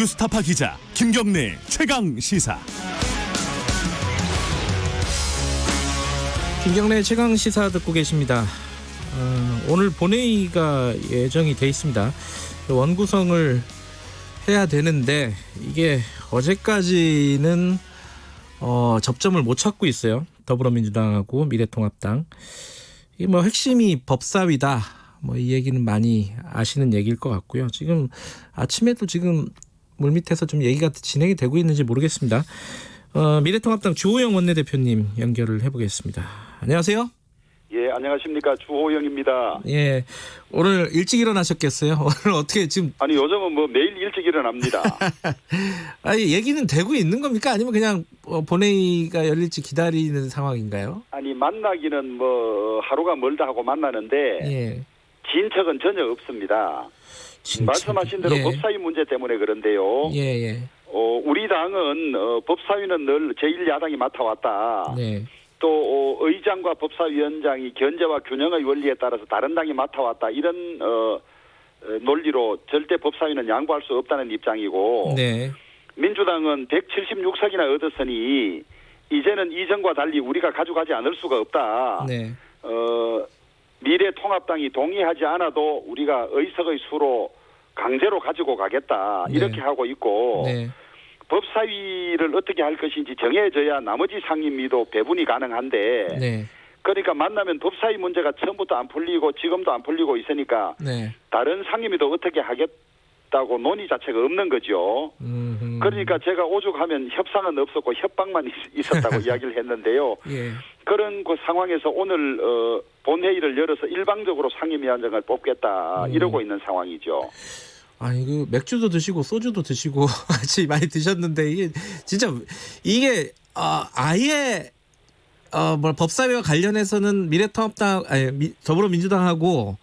뉴스타파 기자 김경래 최강 시사. 김경래 최강 시사 듣고 계십니다. 오늘 본회의가 예정이 돼 있습니다. 원구성을 해야 되는데 이게 어제까지는 접점을 못 찾고 있어요. 더불어민주당하고 미래통합당. 이 핵심이 법사위다. 이 얘기는 많이 아시는 얘기일 것 같고요. 지금 아침에도 지금 물밑에서 좀 얘기가 진행이 되고 있는지 모르겠습니다. 미래통합당 주호영 원내대표님 연결을 해보겠습니다. 안녕하세요. 예, 안녕하십니까. 주호영입니다. 예, 오늘 일찍 일어나셨겠어요? 오늘 어떻게 지금? 아니, 요즘은 매일 일찍 일어납니다. 아니, 얘기는 되고 있는 겁니까? 아니면 그냥 본회의가 열릴지 기다리는 상황인가요? 아니, 만나기는 하루가 멀다 하고 만나는데 예. 진척은 전혀 없습니다. 말씀하신 대로 예. 법사위 문제 때문에 그런데요. 예. 우리 당은 법사위는 늘 제1야당이 맡아왔다. 네. 또 의장과 법사위원장이 견제와 균형의 원리에 따라서 다른 당이 맡아왔다. 이런 논리로 절대 법사위는 양보할 수 없다는 입장이고, 네. 민주당은 176석이나 얻었으니 이제는 이전과 달리 우리가 가져가지 않을 수가 없다. 네. 미래통합당이 동의하지 않아도 우리가 의석의 수로 강제로 가지고 가겠다. 네. 이렇게 하고 있고, 네. 법사위를 어떻게 할 것인지 정해져야 나머지 상임위도 배분이 가능한데, 네. 그러니까 만나면 법사위 문제가 처음부터 안 풀리고 지금도 안 풀리고 있으니까 네. 다른 상임위도 어떻게 하겠다고 논의 자체가 없는 거죠. 그러니까 제가 오죽하면 협상은 없었고 협박만 있었다고 이야기를 했는데요. 예. 그런 그 상황에서 오늘 본회의를 열어서 일방적으로 상임위원장을 뽑겠다 이러고 있는 상황이죠. 아니 맥주도 드시고 소주도 드시고 같이 많이 드셨는데 이게 진짜 이게 아예 법사위와 관련해서는 미래통합당 더불어민주당하고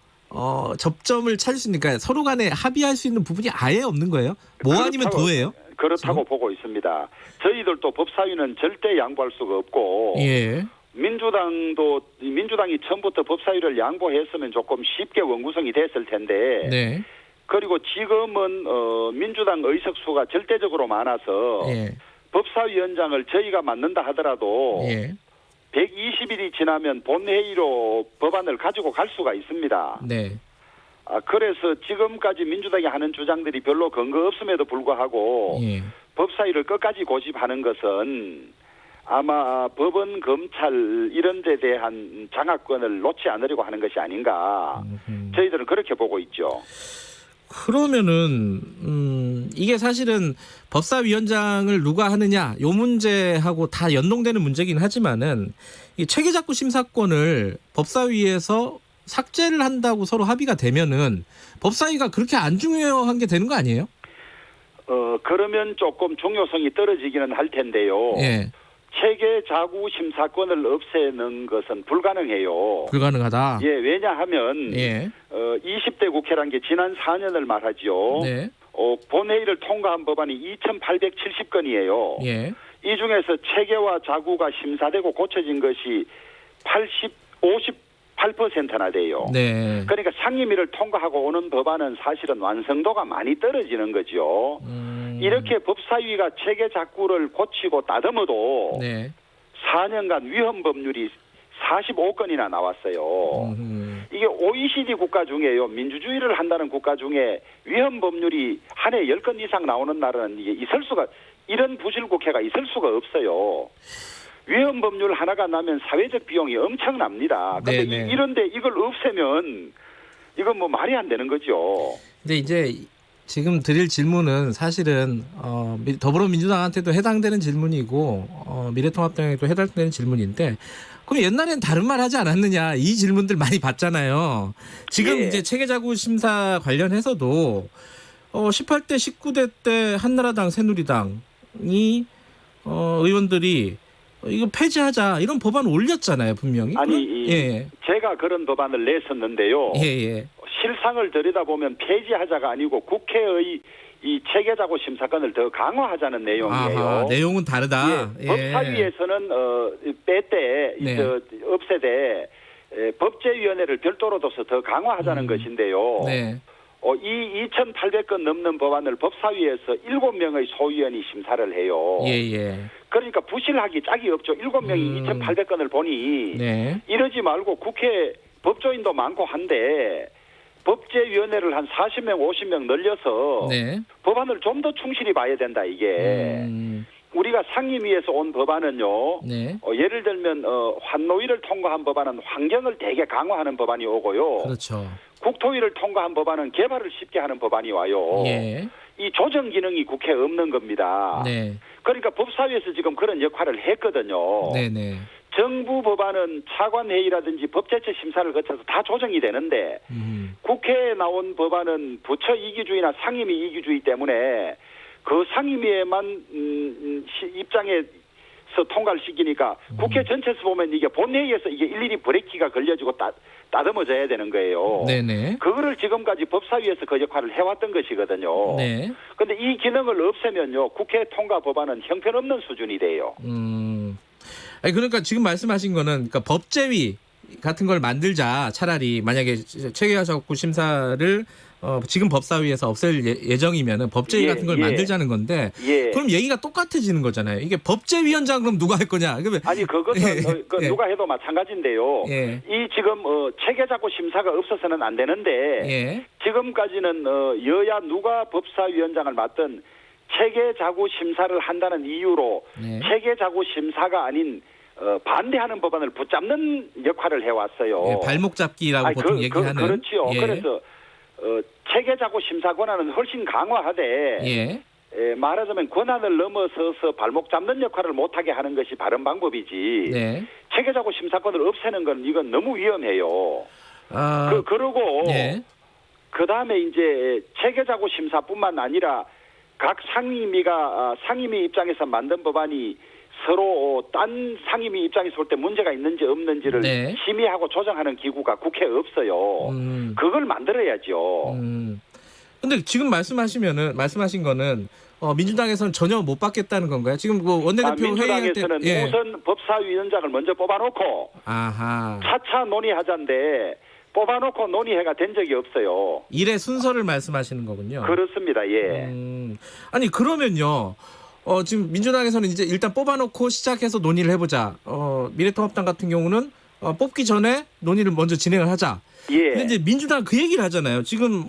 접점을 찾을 수 있으니까 서로 간에 합의할 수 있는 부분이 아예 없는 거예요? 아니면 더예요? 그렇다고 보고 있습니다. 저희들도 법사위는 절대 양보할 수가 없고, 예. 민주당이 처음부터 법사위를 양보했으면 조금 쉽게 원구성이 됐을 텐데, 네. 그리고 지금은 민주당 의석수가 절대적으로 많아서 예. 법사위원장을 저희가 맡는다 하더라도 예. 120일이 지나면 본회의로 법안을 가지고 갈 수가 있습니다. 네. 그래서 지금까지 민주당이 하는 주장들이 별로 근거 없음에도 불구하고 예. 법사위를 끝까지 고집하는 것은 아마 법원, 검찰 이런 데 대한 장악권을 놓지 않으려고 하는 것이 아닌가. 저희들은 그렇게 보고 있죠. 그러면은 이게 사실은 법사위원장을 누가 하느냐 요 문제하고 다 연동되는 문제긴 하지만은 이 체계작구 심사권을 법사위에서 삭제를 한다고 서로 합의가 되면은 법사위가 그렇게 안 중요한 게 되는 거 아니에요? 그러면 조금 중요성이 떨어지기는 할 텐데요. 예. 체계자구 심사권을 없애는 것은 불가능해요. 불가능하다. 예, 왜냐하면 예. 20대 국회란 게 지난 4년을 말하죠. 네. 본회의를 통과한 법안이 2,870건이에요. 예. 이 중에서 체계와 자구가 심사되고 고쳐진 것이 58%나 돼요. 네. 그러니까 상임위를 통과하고 오는 법안은 사실은 완성도가 많이 떨어지는 거죠. 이렇게 법사위가 체계작구를 고치고 다듬어도 네. 4년간 위헌 법률이 45건이나 나왔어요. 이게 OECD 국가 중에요. 민주주의를 한다는 국가 중에 위헌 법률이 한 해 10건 이상 나오는 나라는 이게 있을 수가, 이런 부실 국회가 있을 수가 없어요. 위헌 법률 하나가 나면 사회적 비용이 엄청납니다. 그런데 이런데 이걸 없애면 이건 말이 안 되는 거죠. 근데 이제 지금 드릴 질문은 사실은 더불어민주당한테도 해당되는 질문이고 미래통합당에도 해당되는 질문인데, 그럼 옛날엔 다른 말 하지 않았느냐 이 질문들 많이 받잖아요. 지금 예. 이제 체계자구 심사 관련해서도 18대 19대 때 한나라당 새누리당이 의원들이 이거 폐지하자 이런 법안 올렸잖아요, 분명히. 아니, 제가 그런 법안을 냈었는데요. 예. 실상을 들여다보면 폐지하자가 아니고 국회의 이 체계자구 심사권을 더 강화하자는 내용이에요. 아하, 내용은 다르다. 예, 법사위에서는 빼때 없애되 법제위원회를 별도로 둬서 더 강화하자는 것인데요. 네. 이 2,800건 넘는 법안을 법사위에서 7명의 소위원이 심사를 해요. 예. 그러니까 부실하기 짝이 없죠. 7명이 2,800건을 보니 네. 이러지 말고 국회 법조인도 많고 한데 법제위원회를 한 40명, 50명 늘려서 네. 법안을 좀 더 충실히 봐야 된다 이게. 우리가 상임위에서 온 법안은요. 네. 예를 들면 환노위를 통과한 법안은 환경을 되게 강화하는 법안이 오고요. 그렇죠. 국토위를 통과한 법안은 개발을 쉽게 하는 법안이 와요. 예. 이 조정 기능이 국회에 없는 겁니다. 네. 그러니까 법사위에서 지금 그런 역할을 했거든요. 네네. 정부 법안은 차관회의라든지 법제처 심사를 거쳐서 다 조정이 되는데 국회에 나온 법안은 부처 이기주의나 상임위 이기주의 때문에 그 상임위에만 입장에서 통과를 시키니까 국회 전체에서 보면 이게 본회의에서 이게 일일이 브레이크가 걸려지고 따듬어져야 되는 거예요. 네네. 그거를 지금까지 법사위에서 그 역할을 해왔던 것이거든요. 네. 그런데 이 기능을 없애면요 국회 통과 법안은 형편없는 수준이 돼요. 아니 그러니까 지금 말씀하신 거는 그러니까 법제위 같은 걸 만들자. 차라리 만약에 체계화적구 심사를 지금 법사위에서 없앨 예정이면은 법제위 같은 걸 만들자는 건데 그럼 얘기가 똑같아지는 거잖아요. 이게 법제위원장 그럼 누가 할 거냐? 그러면 아니 그것은 누가 해도 마찬가지인데요. 이 지금 체계작구 심사가 없어서는 안 되는데 지금까지는 여야 누가 법사위원장을 맡든 체계작구 심사를 한다는 이유로 체계작구 심사가 아닌 반대하는 법안을 붙잡는 역할을 해왔어요. 발목 잡기라고 보통 얘기하는. 그렇죠. 그래서 체계작구 심사 권한은 훨씬 강화하되 말하자면 권한을 넘어서서 발목 잡는 역할을 못하게 하는 것이 바른 방법이지. 체계작구 심사권을 없애는 건 이건 너무 위험해요. 그러고 그 다음에 이제 체계작구 심사뿐만 아니라 각 상임위 입장에서 만든 법안이 서로 딴 상임위 입장에서 볼 때 문제가 있는지 없는지를 심의하고 조정하는 기구가 국회에 없어요. 그걸 만들어야죠. 근데 지금 말씀하신 거는 민주당에서는 전혀 못 받겠다는 건가요? 지금 그 원내대표 회의할 때 민주당에서는 우선 법사위원장을 먼저 뽑아놓고 차차 논의하자인데 뽑아놓고 논의회가 된 적이 없어요. 일의 순서를 말씀하시는 거군요. 그렇습니다. 아니 그러면요. 지금 민주당에서는 이제 일단 뽑아놓고 시작해서 논의를 해보자. 미래통합당 같은 경우는 뽑기 전에 논의를 먼저 진행을 하자. 근데 이제 민주당 그 얘기를 하잖아요. 지금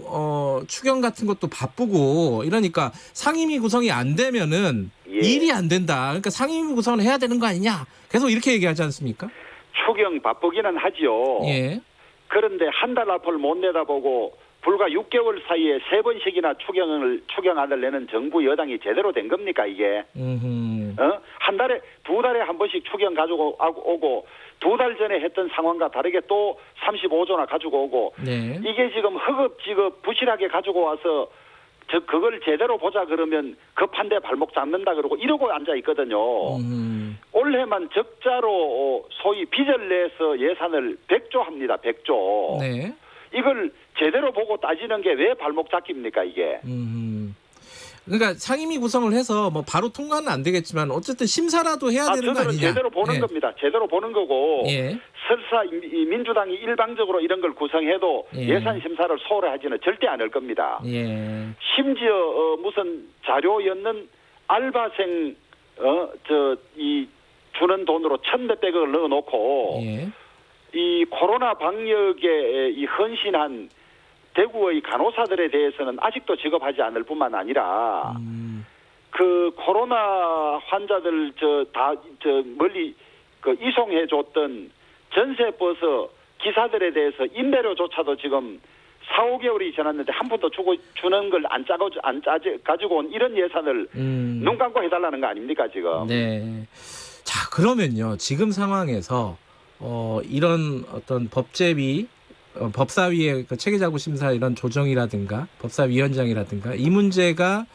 추경 같은 것도 바쁘고 이러니까 상임위 구성이 안 되면은 일이 안 된다. 그러니까 상임위 구성을 해야 되는 거 아니냐. 계속 이렇게 얘기하지 않습니까? 추경 바쁘기는 하죠. 그런데 한 달 앞을 못 내다보고 불과 6개월 사이에 3번씩이나 추경안을 내는 정부 여당이 제대로 된 겁니까 이게? 한 달에 2달에 한 번씩 추경 가지고 오고 2달 전에 했던 상황과 다르게 또 35조나 가지고 오고 이게 지금 허겁지겁 부실하게 가지고 와서 그걸 제대로 보자 그러면 급한데 발목 잡는다 그러고 이러고 앉아 있거든요. 올해만 적자로 소위 빚을 내서 예산을 100조 합니다. 100조. 이걸 제대로 보고 따지는 게 왜 발목 잡기입니까 이게? 그러니까 상임위 구성을 해서 뭐 바로 통과는 안 되겠지만 어쨌든 심사라도 해야 되는 거 아니냐? 제대로 보는 겁니다. 제대로 보는 거고 설사 민주당이 일방적으로 이런 걸 구성해도 예산 심사를 소홀히 하지는 절대 않을 겁니다. 심지어 무슨 자료였는 알바생 주는 돈으로 1,100억을 넣어놓고 이 코로나 방역에 이 헌신한 대구의 간호사들에 대해서는 아직도 지급하지 않을 뿐만 아니라 그 코로나 환자들 멀리 이송해 줬던 전세버스 기사들에 대해서 임대료조차도 지금 4-5개월이 지났는데 한 푼도 주는 걸 안 가지고 온 이런 예산을 눈 감고 해달라는 거 아닙니까 지금? 자 그러면요 지금 상황에서 이런 어떤 법제위 법사위의 그 체계작구 심사 이런 조정이라든가 법사위원장이라든가 이 문제가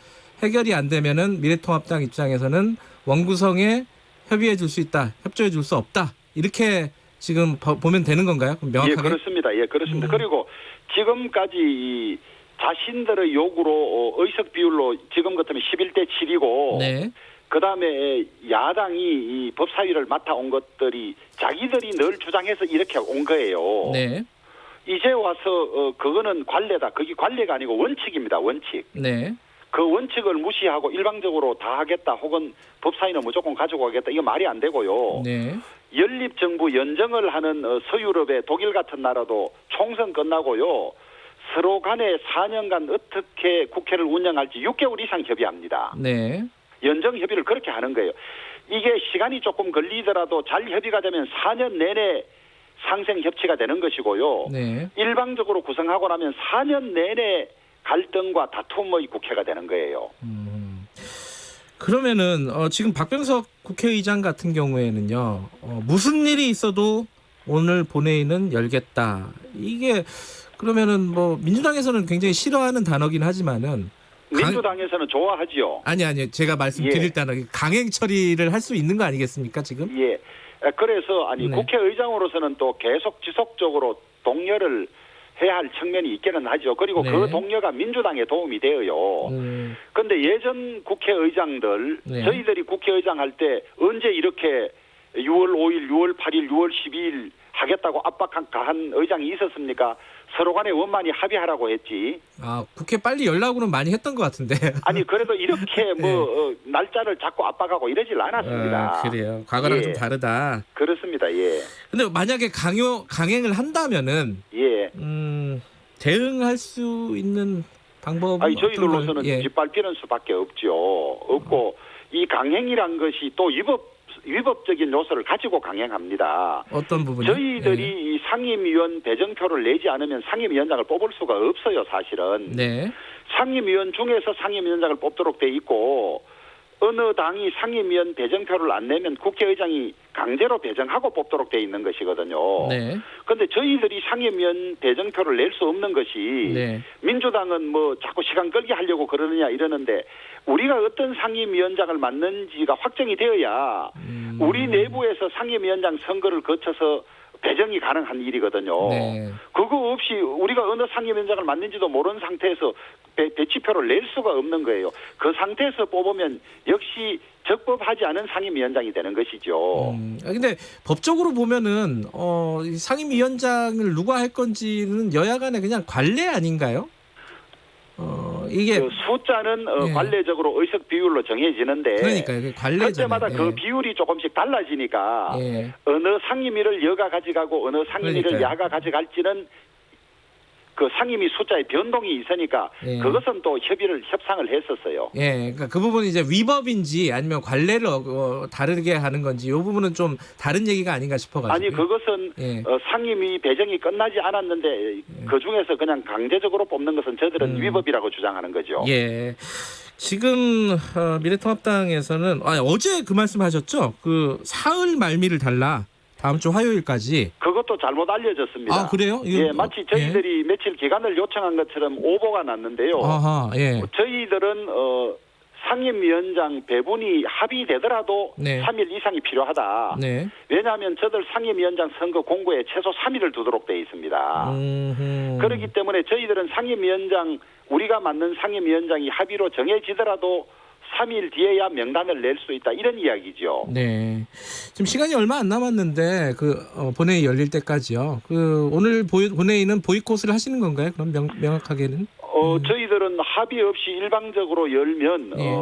해결이 안 되면은 미래통합당 입장에서는 원구성에 협의해 줄 수 있다, 협조해 줄 수 없다 이렇게 지금 보면 되는 건가요? 명확하게? 그렇습니다. 그렇습니다. 그리고 지금까지 자신들의 요구로 의석 비율로 지금 같으면 11대 7이고 그다음에 야당이 이 법사위를 맡아온 것들이 자기들이 늘 주장해서 이렇게 온 거예요. 이제 와서 그거는 관례다. 그게 관례가 아니고 원칙입니다. 원칙. 네. 그 원칙을 무시하고 일방적으로 다 하겠다 혹은 법사위는 무조건 가지고 가겠다. 이거 말이 안 되고요. 네. 연립정부 연정을 하는 서유럽의 독일 같은 나라도 총선 끝나고요. 서로 간에 4년간 어떻게 국회를 운영할지 6개월 이상 협의합니다. 네. 연정 협의를 그렇게 하는 거예요. 이게 시간이 조금 걸리더라도 잘 협의가 되면 4년 내내 상생 협치가 되는 것이고요. 네. 일방적으로 구성하고 나면 4년 내내 갈등과 다툼의 국회가 되는 거예요. 그러면은 지금 박병석 국회의장 같은 경우에는요. 무슨 일이 있어도 오늘 본회의는 열겠다. 이게 그러면은 뭐 민주당에서는 굉장히 싫어하는 단어긴 하지만은 민주당에서는 좋아하지요. 아니 제가 말씀드릴 예. 단어 강행 처리를 할 수 있는 거 아니겠습니까 지금? 예. 그래서 네. 국회의장으로서는 또 계속 지속적으로 독려를 해야 할 측면이 있기는 하죠. 그리고 네. 그 독려가 민주당에 도움이 돼요. 그런데 예전 국회의장들 네. 저희들이 국회의장 할 때 언제 이렇게 6월 5일, 6월 8일, 6월 12일 하겠다고 압박한 의장이 있었습니까? 서로 간에 원만히 합의하라고 했지. 아 국회 빨리 열라고는 많이 했던 것 같은데. 아니 그래도 이렇게 날짜를 자꾸 압박하고 이러질 않았습니다. 그래요. 과거랑 예. 좀 다르다. 그렇습니다. 예. 근데 만약에 강행을 한다면은 예. 대응할 수 있는 방법은 아니 저희들로서는 예. 짓밟히는 수밖에 없죠. 없고 이 강행이란 것이 또 위법적인 요소를 가지고 강행합니다. 어떤 부분이요? 저희들이 예. 이 상임위원 배정표를 내지 않으면 상임위원장을 뽑을 수가 없어요, 사실은. 네. 상임위원 중에서 상임위원장을 뽑도록 돼 있고 어느 당이 상임위원 배정표를 안 내면 국회의장이 강제로 배정하고 뽑도록 돼 있는 것이거든요. 네. 그런데 저희들이 상임위원 배정표를 낼 수 없는 것이 네. 민주당은 뭐 자꾸 시간 끌게 하려고 그러느냐 이러는데 우리가 어떤 상임위원장을 맡는지가 확정이 되어야 우리 내부에서 상임위원장 선거를 거쳐서 배정이 가능한 일이거든요. 네. 그거 없이 우리가 어느 상임위원장을 맡는지도 모르는 상태에서 배치표를 낼 수가 없는 거예요. 그 상태에서 뽑으면 역시 적법하지 않은 상임위원장이 되는 것이죠. 근데 법적으로 보면은 이 상임위원장을 누가 할 건지는 여야 간에 그냥 관례 아닌가요? 이게 그 숫자는 예. 관례적으로 의석 비율로 정해지는데 그러니까요. 그 관례잖아요. 그때마다 그 비율이 조금씩 달라지니까 예. 어느 상임위를 여가 가져가고 어느 상임위를 그러니까요. 야가 가져갈지는 그 상임위 숫자의 변동이 있으니까 예. 그것은 또 협상을 했었어요. 예, 그러니까 그 부분이 이제 위법인지 아니면 관례를 다르게 하는 건지 이 부분은 좀 다른 얘기가 아닌가 싶어가지고. 아니 그것은 예. 상임위 배정이 끝나지 않았는데 그 중에서 그냥 강제적으로 뽑는 것은 저들은 위법이라고 주장하는 거죠. 예. 지금 미래통합당에서는 어제 그 말씀하셨죠? 그 사흘 말미를 달라. 다음 주 화요일까지. 그것도 잘못 알려졌습니다. 아 그래요? 예, 마치 저희들이 며칠 기간을 요청한 것처럼 오보가 났는데요. 아하, 예. 저희들은 상임위원장 배분이 합의되더라도 네. 3일 이상이 필요하다. 네. 왜냐하면 저들 상임위원장 선거 공고에 최소 3일을 두도록 되어 있습니다. 그렇기 때문에 저희들은 상임위원장 우리가 맡는 상임위원장이 합의로 정해지더라도 3일 뒤에야 명단을 낼 수 있다 이런 이야기죠. 네. 지금 시간이 얼마 안 남았는데 그 본회의 열릴 때까지요. 그 오늘 본회의는 보이콧을 하시는 건가요? 그럼 명확하게는? 저희들은 합의 없이 일방적으로 열면 예.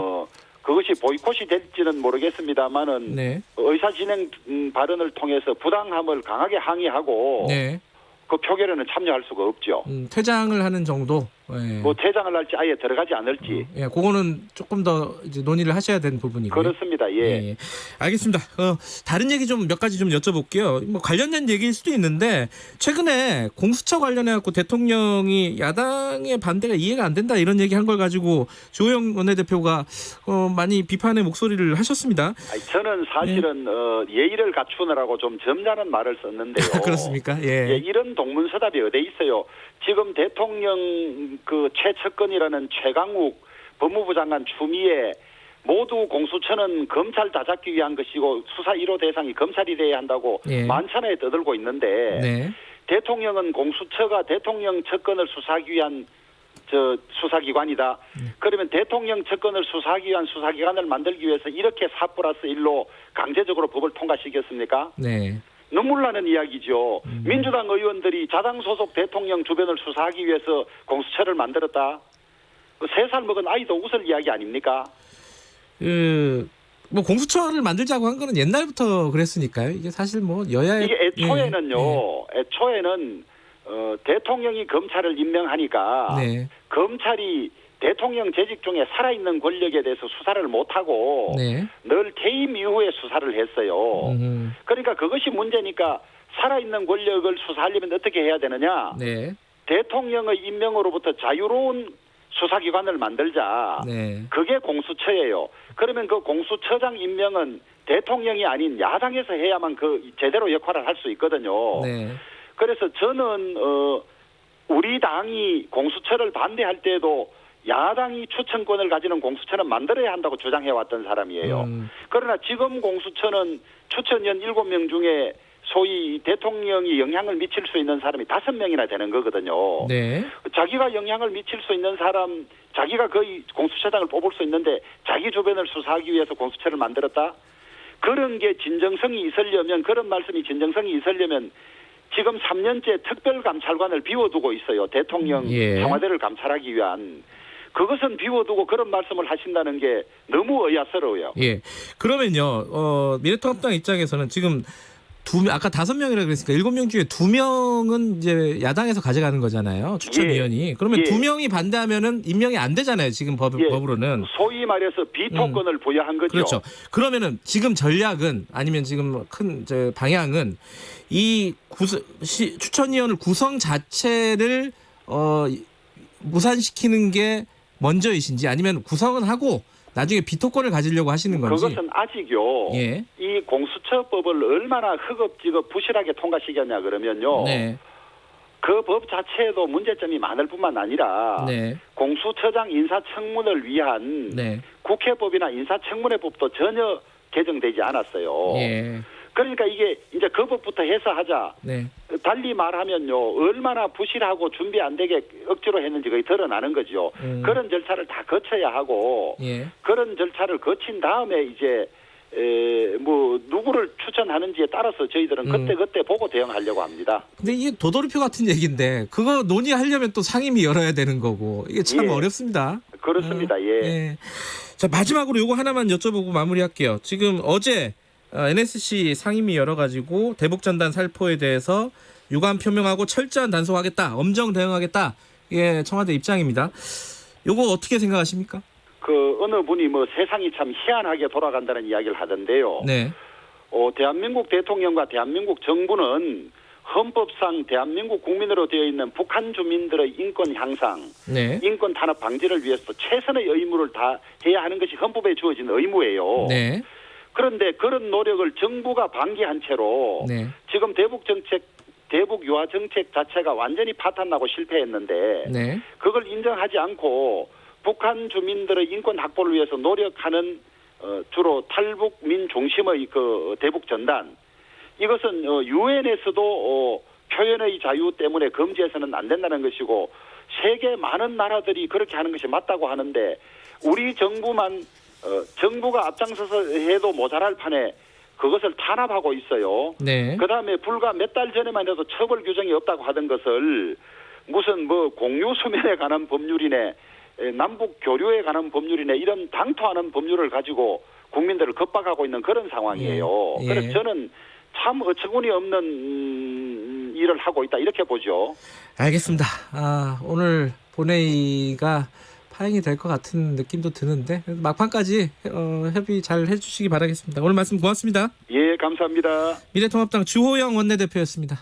그것이 보이콧이 될지는 모르겠습니다만은 네. 의사진행 발언을 통해서 부당함을 강하게 항의하고 네. 그 표결에는 참여할 수가 없죠. 퇴장을 하는 정도. 예. 뭐 퇴장을 할지 아예 들어가지 않을지. 예, 그거는 조금 더 이제 논의를 하셔야 되는 부분이고요. 그렇습니다. 예. 알겠습니다. 다른 얘기 좀 몇 가지 좀 여쭤볼게요. 뭐 관련된 얘기일 수도 있는데 최근에 공수처 관련해 갖고 대통령이 야당의 반대가 이해가 안 된다 이런 얘기 한 걸 가지고 주호영 원내대표가 많이 비판의 목소리를 하셨습니다. 저는 사실은 예의를 갖추느라고 좀 점잖은 말을 썼는데요. 그렇습니까? 예, 이런 동문서답이 어디 있어요. 지금 대통령 그 최측근이라는 최강욱 법무부 장관 추미애 모두 공수처는 검찰 다 잡기 위한 것이고 수사 1호 대상이 검찰이 돼야 한다고 예. 만찬에 떠들고 있는데 네. 대통령은 공수처가 대통령 측근을 수사하기 위한 수사기관이다. 그러면 대통령 측근을 수사하기 위한 수사기관을 만들기 위해서 이렇게 4+1로 강제적으로 법을 통과시켰습니까? 네. 눈물 나는 이야기죠. 민주당 의원들이 자당 소속 대통령 주변을 수사하기 위해서 공수처를 만들었다. 3살 먹은 아이도 웃을 이야기 아닙니까? 뭐 공수처를 만들자고 한 거는 옛날부터 그랬으니까요. 이게 사실 뭐 여야의 이게 애초에는요. 애초에는 대통령이 검찰을 임명하니까 네. 검찰이 대통령 재직 중에 살아있는 권력에 대해서 수사를 못하고 네. 늘 퇴임 이후에 수사를 했어요. 그러니까 그것이 문제니까 살아있는 권력을 수사하려면 어떻게 해야 되느냐. 네. 대통령의 임명으로부터 자유로운 수사기관을 만들자. 네. 그게 공수처예요. 그러면 그 공수처장 임명은 대통령이 아닌 야당에서 해야만 그 제대로 역할을 할 수 있거든요. 네. 그래서 저는 우리 당이 공수처를 반대할 때도 야당이 추천권을 가지는 공수처는 만들어야 한다고 주장해왔던 사람이에요. 그러나 지금 공수처는 추천위원 7명 중에 소위 대통령이 영향을 미칠 수 있는 사람이 5명이나 되는 거거든요. 네. 자기가 영향을 미칠 수 있는 사람, 자기가 거의 공수처장을 뽑을 수 있는데 자기 주변을 수사하기 위해서 공수처를 만들었다? 그런 게 진정성이 있으려면, 그런 말씀이 진정성이 있으려면 지금 3년째 특별감찰관을 비워두고 있어요. 대통령 청와대를 감찰하기 위한. 그것은 비워두고 그런 말씀을 하신다는 게 너무 의아스러워요. 예. 그러면요, 미래통합당 입장에서는 지금 아까 5명이라 그랬으니까 7명 중에 2명은 이제 야당에서 가져가는 거잖아요. 추천위원이. 그러면 2명이 반대하면은 임명이 안 되잖아요. 지금 법으로는. 소위 말해서 비토권을 부여한 거죠. 그렇죠. 그러면은 지금 전략은, 아니면 지금 큰 방향은 이 추천위원을 구성 자체를 무산시키는 게 먼저이신지, 아니면 구성은 하고 나중에 비토권을 가지려고 하시는 건지. 그것은 아직요. 예. 이 공수처법을 얼마나 허겁지겁 부실하게 통과시켰냐 그러면요. 네. 그 법 자체에도 문제점이 많을 뿐만 아니라 네. 공수처장 인사청문을 위한 네. 국회법이나 인사청문회법도 전혀 개정되지 않았어요. 예. 그러니까 이게 이제 그 법부터 해서 하자. 네. 달리 말하면요, 얼마나 부실하고 준비 안 되게 억지로 했는지 거의 드러나는 거죠. 그런 절차를 다 거쳐야 하고, 예. 그런 절차를 거친 다음에 이제 뭐 누구를 추천하는지에 따라서 저희들은 그때 보고 대응하려고 합니다. 근데 이게 도돌이표 같은 얘기인데 그거 논의하려면 또 상임위 열어야 되는 거고, 이게 참 어렵습니다. 그렇습니다. 예. 자, 마지막으로 요거 하나만 여쭤보고 마무리할게요. 지금 어제 NSC 상임위 열어가지고 대북전단 살포에 대해서 유감 표명하고 철저한 단속하겠다, 엄정 대응하겠다, 이게 청와대 입장입니다. 요거 어떻게 생각하십니까? 그 어느 분이 뭐 세상이 참 희한하게 돌아간다는 이야기를 하던데요. 네. 대한민국 대통령과 대한민국 정부는 헌법상 대한민국 국민으로 되어 있는 북한 주민들의 인권 향상, 네. 인권 탄압 방지를 위해서 최선의 의무를 다 해야 하는 것이 헌법에 주어진 의무예요. 네. 그런데 그런 노력을 정부가 방기한 채로 네. 지금 대북 유화 정책 자체가 완전히 파탄나고 실패했는데 네. 그걸 인정하지 않고 북한 주민들의 인권 확보를 위해서 노력하는 주로 탈북민 중심의 그 대북 전단, 이것은 유엔에서도 표현의 자유 때문에 금지해서는 안 된다는 것이고 세계 많은 나라들이 그렇게 하는 것이 맞다고 하는데 우리 정부만 정부가 앞장서서 해도 모자랄 판에 그것을 탄압하고 있어요. 네. 그다음에 불과 몇 달 전에만 해도 처벌 규정이 없다고 하던 것을 무슨 뭐 공유 수면에 관한 법률이네, 남북 교류에 관한 법률이네, 이런 당토하는 법률을 가지고 국민들을 겁박하고 있는 그런 상황이에요. 예. 그래서 저는 참 어처구니 없는 일을 하고 있다, 이렇게 보죠. 알겠습니다. 오늘 본회의가 파행이 될 것 같은 느낌도 드는데 막판까지 협의 잘 해주시기 바라겠습니다. 오늘 말씀 고맙습니다. 예, 감사합니다. 미래통합당 주호영 원내대표였습니다.